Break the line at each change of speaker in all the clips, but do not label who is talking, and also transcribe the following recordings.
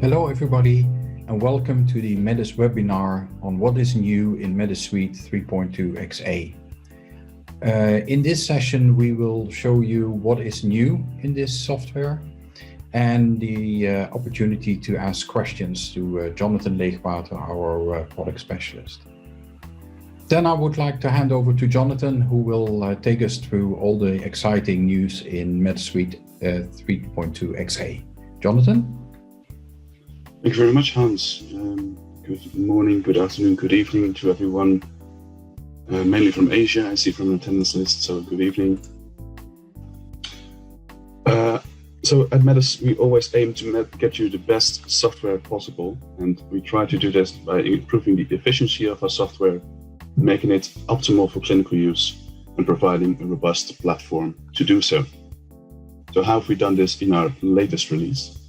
Hello everybody, and welcome to the Medis webinar on what is new in Medis Suite 3.2 XA. In this session, we will show you what is new in this software and the opportunity to ask questions to Jonathan Leegwater, our product specialist. Then I would like to hand over to Jonathan, who will take us through all the exciting news in Medis Suite 3.2 XA. Jonathan?
Thank you very much, Hans. Good morning, good afternoon, good evening to everyone, mainly from Asia, I see from the attendance list, so good evening. So at Medis, we always aim to get you the best software possible, and we try to do this by improving the efficiency of our software, making it optimal for clinical use, and providing a robust platform to do so. So how have we done this in our latest release?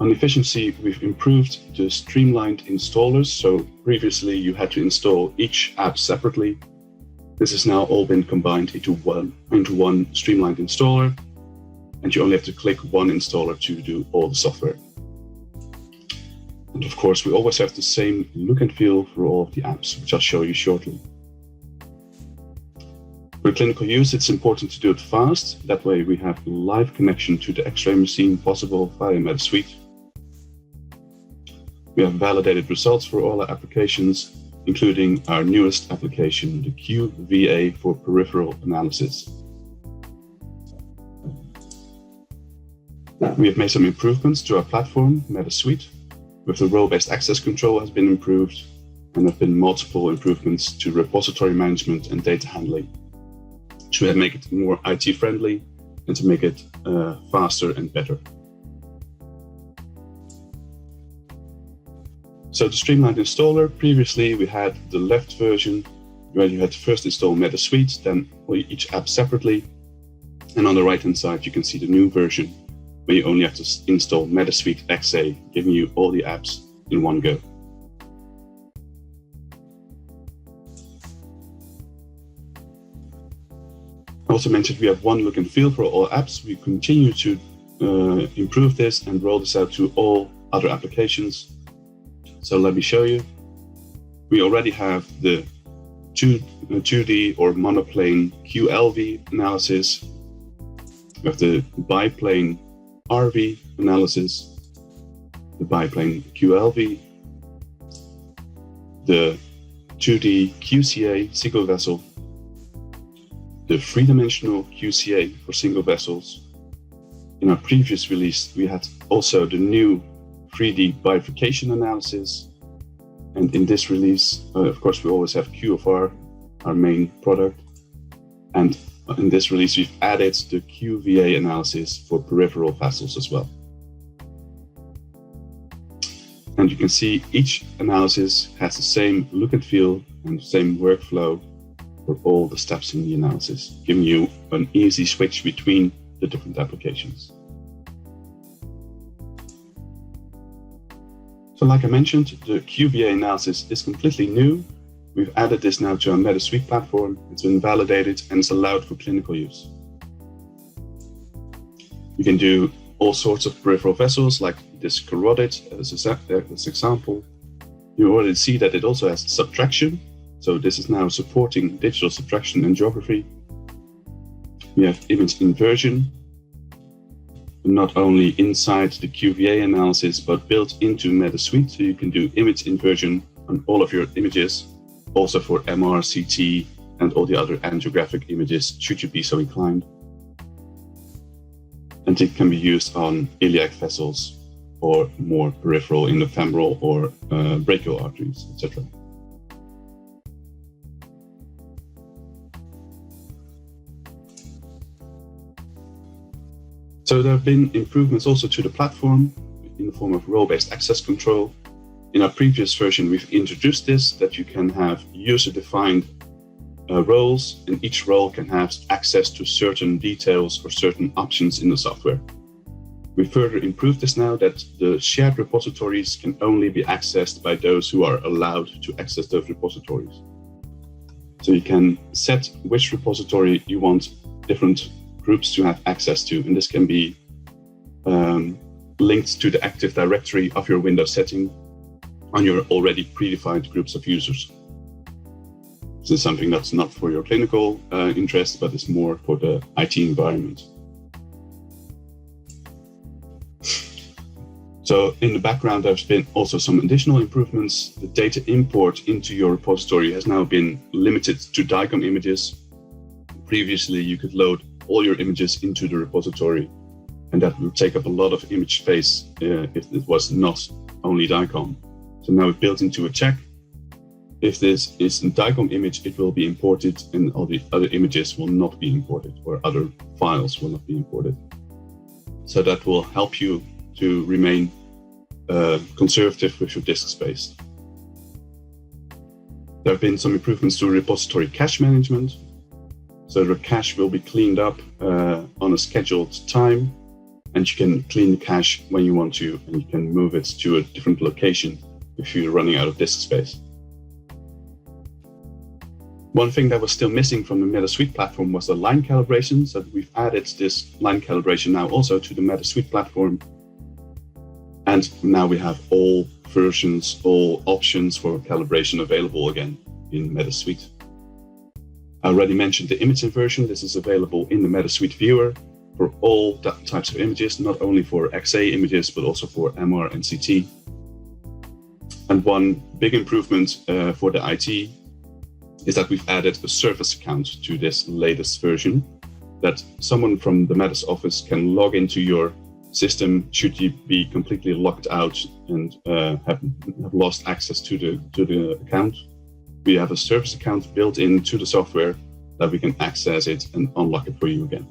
On efficiency, we've improved the streamlined installers. So previously you had to install each app separately. This has now all been combined into one streamlined installer, and you only have to click one installer to do all the software. And of course, we always have the same look and feel for all of the apps, which I'll show you shortly. For clinical use, it's important to do it fast. That way we have live connection to the X-ray machine possible via Medis Suite. We have validated results for all our applications, including our newest application, the QVA for peripheral analysis. We have made some improvements to our platform, Medis Suite, with the role-based access control has been improved, and there have been multiple improvements to repository management and data handling to make it more IT-friendly and to make it faster and better. So the streamlined installer, previously we had the left version where you had to first install Medis Suite, then each app separately. And on the right-hand side, you can see the new version where you only have to install Medis Suite XA, giving you all the apps in one go. I also mentioned we have one look and feel for all apps. We continue to improve this and roll this out to all other applications. So let me show you. We already have the 2D or monoplane QLV analysis. We have the biplane RV analysis, the biplane QLV, the 2D QCA single vessel, the three-dimensional QCA for single vessels. In our previous release, we had also the new 3D bifurcation analysis, and in this release, of course, we always have QFR, our main product, and in this release we've added the QVA analysis for peripheral vessels as well. And you can see each analysis has the same look and feel and the same workflow for all the steps in the analysis, giving you an easy switch between the different applications. So like I mentioned, the QVA analysis is completely new. We've added this now to our Medis Suite platform. It's been validated and it's allowed for clinical use. You can do all sorts of peripheral vessels like this carotid as example. You already see that it also has subtraction. So this is now supporting digital subtraction and geography. We have image inversion, not only inside the QVA analysis, but built into Medis Suite. So you can do image inversion on all of your images, also for MR, CT, and all the other angiographic images, should you be so inclined. And it can be used on iliac vessels or more peripheral in the femoral or brachial arteries, etc. So there have been improvements also to the platform in the form of role-based access control. In our previous version, we've introduced this, that you can have user-defined roles, and each role can have access to certain details or certain options in the software. We further improved this now that the shared repositories can only be accessed by those who are allowed to access those repositories. So you can set which repository you want different groups to have access to, and this can be linked to the Active Directory of your Windows setting on your already predefined groups of users. This is something that's not for your clinical interest, but is more for the IT environment. So in the background, there's been also some additional improvements. The data import into your repository has now been limited to DICOM images. Previously, you could load all your images into the repository, and that would take up a lot of image space if it was not only DICOM. So now we've built into a check. If this is a DICOM image, it will be imported, and all the other images will not be imported, or other files will not be imported. So that will help you to remain conservative with your disk space. There have been some improvements to repository cache management. So the cache will be cleaned up on a scheduled time, and you can clean the cache when you want to, and you can move it to a different location if you're running out of disk space. One thing that was still missing from the Medis Suite platform was the line calibration. So we've added this line calibration now also to the Medis Suite platform. And now we have all versions, all options for calibration available again in Medis Suite. I already mentioned the image inversion. This is available in the Medis Suite viewer for all types of images, not only for XA images, but also for MR and CT. And one big improvement for the IT is that we've added a service account to this latest version, that someone from the Medis office can log into your system should you be completely locked out and have lost access to the account. We have a service account built into the software that we can access it and unlock it for you again.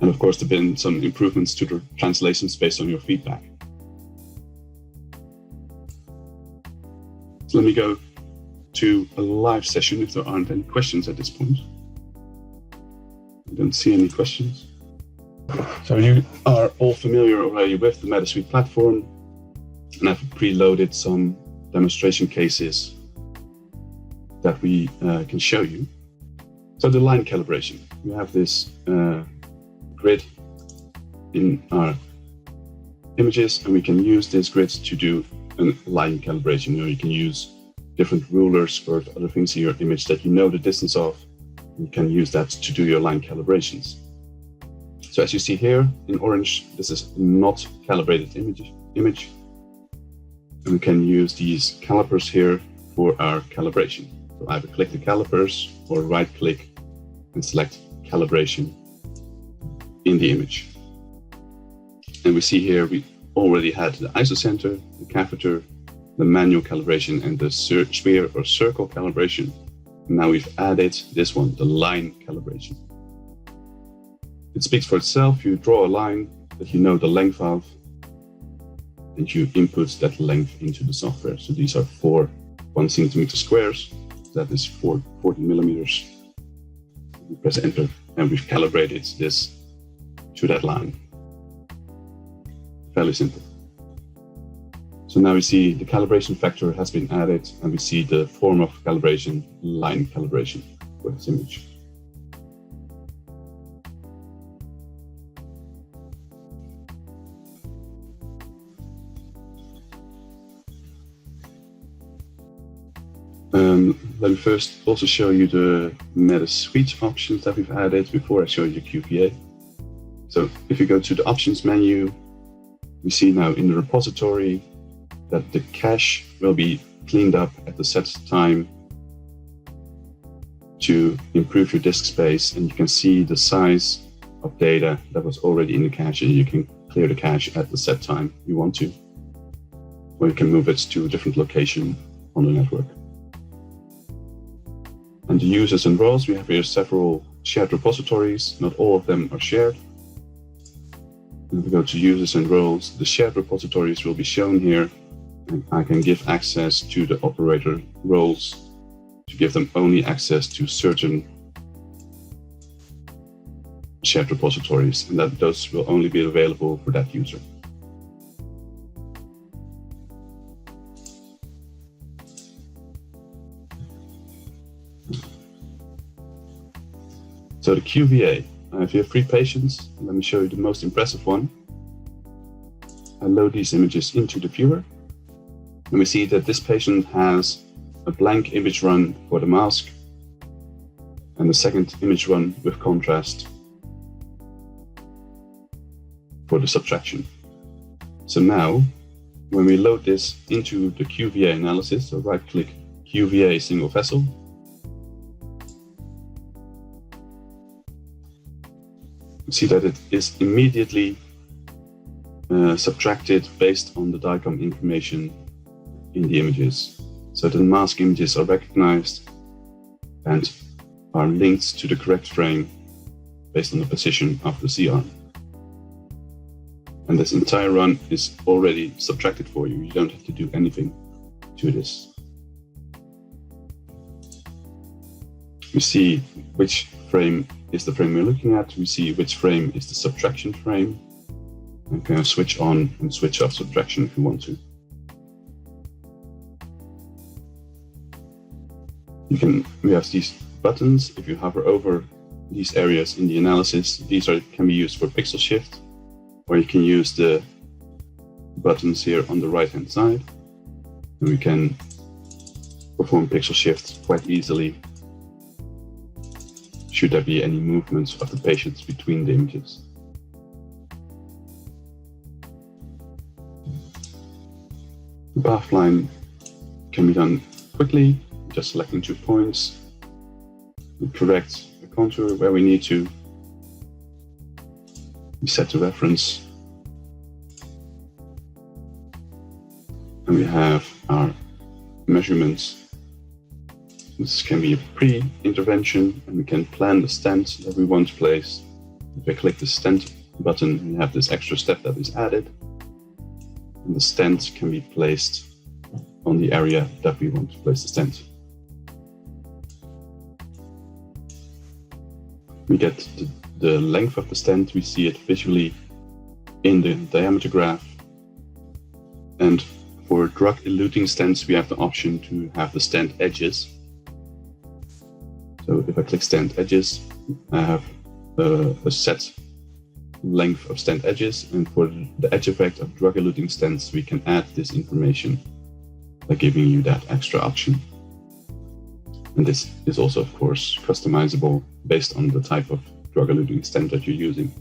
And of course, there have been some improvements to the translations based on your feedback. So let me go to a live session if there aren't any questions at this point. I don't see any questions. So you are all familiar already with the Medis Suite platform, and I've preloaded some demonstration cases that we can show you. So the line calibration, we have this grid in our images, and we can use this grid to do a line calibration. You can use different rulers for other things in your image that you know the distance of. You can use that to do your line calibrations. So as you see here in orange, this is not calibrated image. And we can use these calipers here for our calibration. So either click the calipers or right click and select calibration in the image. And we see here we already had the isocenter, the catheter, the manual calibration, and the sphere or circle calibration. And now we've added this one, the line calibration. It speaks for itself. You draw a line that you know the length of, and you input that length into the software. So these are 4 1 centimeter squares. That is 40 millimeters. We press enter, and we've calibrated this to that line. Fairly simple. So now we see the calibration factor has been added, and we see the form of calibration, line calibration for this image. Let me first also show you the Medis Suite options that we've added before I show you QVA. So if you go to the options menu, we see now in the repository that the cache will be cleaned up at the set time to improve your disk space, and you can see the size of data that was already in the cache, and you can clear the cache at the set time you want to, or you can move it to a different location on the network. And the users and roles, we have here several shared repositories. Not all of them are shared. If we go to users and roles, the shared repositories will be shown here, and I can give access to the operator roles to give them only access to certain shared repositories, and that those will only be available for that user. So the QVA, if you have 3 patients, let me show you the most impressive one. I load these images into the viewer, and we see that this patient has a blank image run for the mask and a second image run with contrast for the subtraction. So now, when we load this into the QVA analysis, so right-click QVA single vessel, you see that it is immediately subtracted based on the DICOM information in the images. So the mask images are recognized and are linked to the correct frame based on the position of the C-arm. And this entire run is already subtracted for you. You don't have to do anything to this. We see which frame is the frame we're looking at. We see which frame is the subtraction frame. And can switch on and switch off subtraction if you want to. We have these buttons. If you hover over these areas in the analysis, these can be used for pixel shift, or you can use the buttons here on the right hand side, and we can perform pixel shift quite easily should there be any movements of the patients between the images. The path line can be done quickly, just selecting 2 points. We correct the contour where we need to. We set the reference. And we have our measurements. This can be a pre-intervention, and we can plan the stent that we want to place. If I click the stent button, we have this extra step that is added. And the stent can be placed on the area that we want to place the stent. We get the length of the stent. We see it visually in the diameter graph. And for drug-eluting stents, we have the option to have the stent edges. So if I click stent edges, I have a set length of stent edges, and for the edge effect of drug-eluting stents, we can add this information by giving you that extra option. And this is also, of course, customizable based on the type of drug-eluting stent that you're using.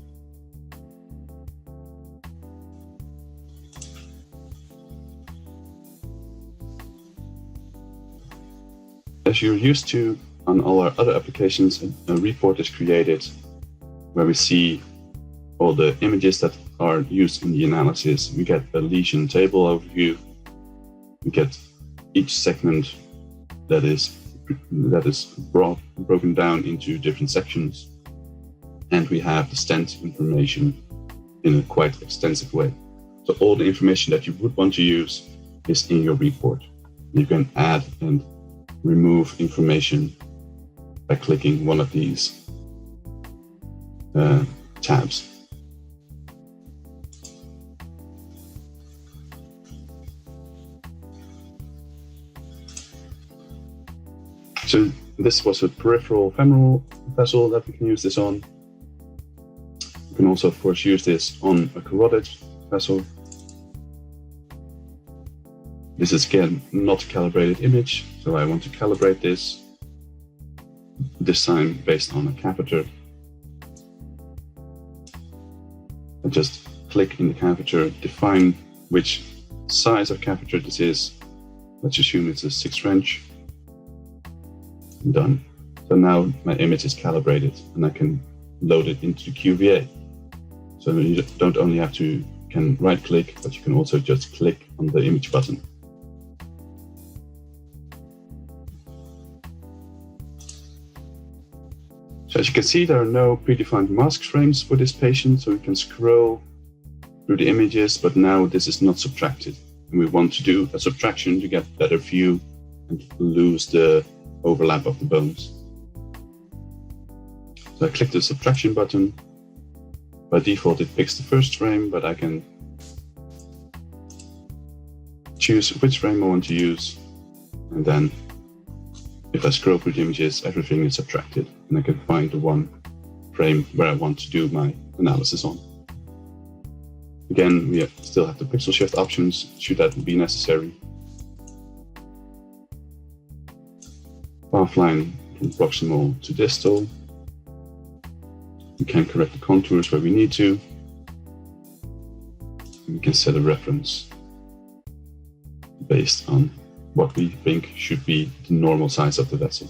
As you're used to on all our other applications, a report is created where we see all the images that are used in the analysis. We get a lesion table overview. We get each segment that is broken down into different sections. And we have the stent information in a quite extensive way. So all the information that you would want to use is in your report. You can add and remove information by clicking one of these tabs. So this was a peripheral femoral vessel that we can use this on. You can also, of course, use this on a carotid vessel. This is, again, not a calibrated image, so I want to calibrate this time based on a catheter. I just click in the catheter, define which size of catheter this is. Let's assume it's a 6 French. Done. So now my image is calibrated and I can load it into the QVA. So you don't only have to can right click, but you can also just click on the image button. So as you can see, there are no predefined mask frames for this patient, so we can scroll through the images, but now this is not subtracted. And we want to do a subtraction to get better view and lose the overlap of the bones. So I click the subtraction button. By default, it picks the first frame, but I can choose which frame I want to use. And then if I scroll through the images, everything is subtracted, and I can find the one frame where I want to do my analysis on. Again, we still have the pixel shift options, should that be necessary. Pathline from proximal to distal. We can correct the contours where we need to. We can set a reference based on what we think should be the normal size of the vessel.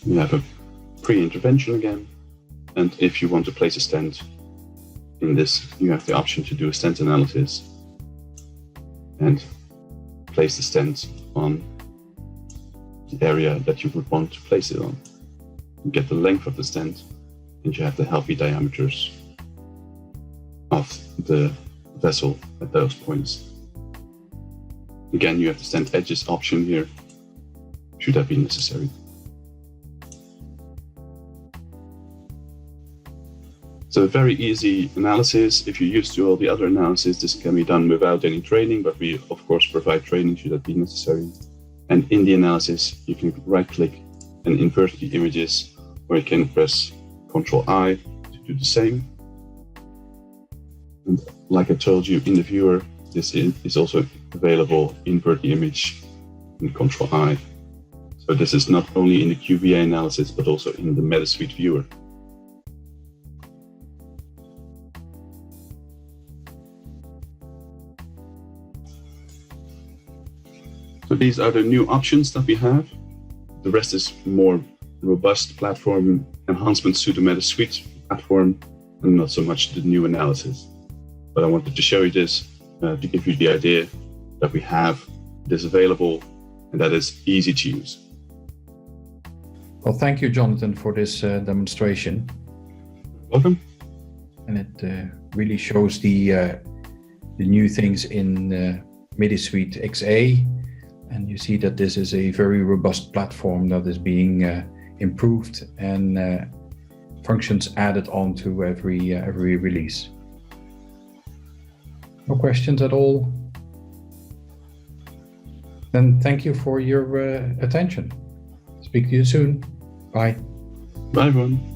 We have a pre-intervention again, and if you want to place a stent in this, you have the option to do a stent analysis and place the stent on the area that you would want to place it on. You get the length of the stent, and you have the healthy diameters of the vessel at those points. Again, you have the stent edges option here, should that be necessary. So a very easy analysis. If you're used to all the other analysis, this can be done without any training, but we of course provide training should that be necessary. And in the analysis, you can right click and invert the images, or you can press Ctrl I to do the same. And like I told you in the viewer, this is also available, invert the image and Ctrl I. So this is not only in the QVA analysis, but also in the Medis Suite viewer. So these are the new options that we have. The rest is more robust platform enhancements to the Medis Suite platform, and not so much the new analysis. But I wanted to show you this to give you the idea that we have this available and that it's easy to use.
Well, thank you, Jonathan, for this demonstration.
Welcome.
And it really shows the new things in Medis Suite XA. And you see that this is a very robust platform that is being improved and functions added on to every release. No questions at all? Then thank you for your attention. Speak to you soon. Bye.
Bye, everyone.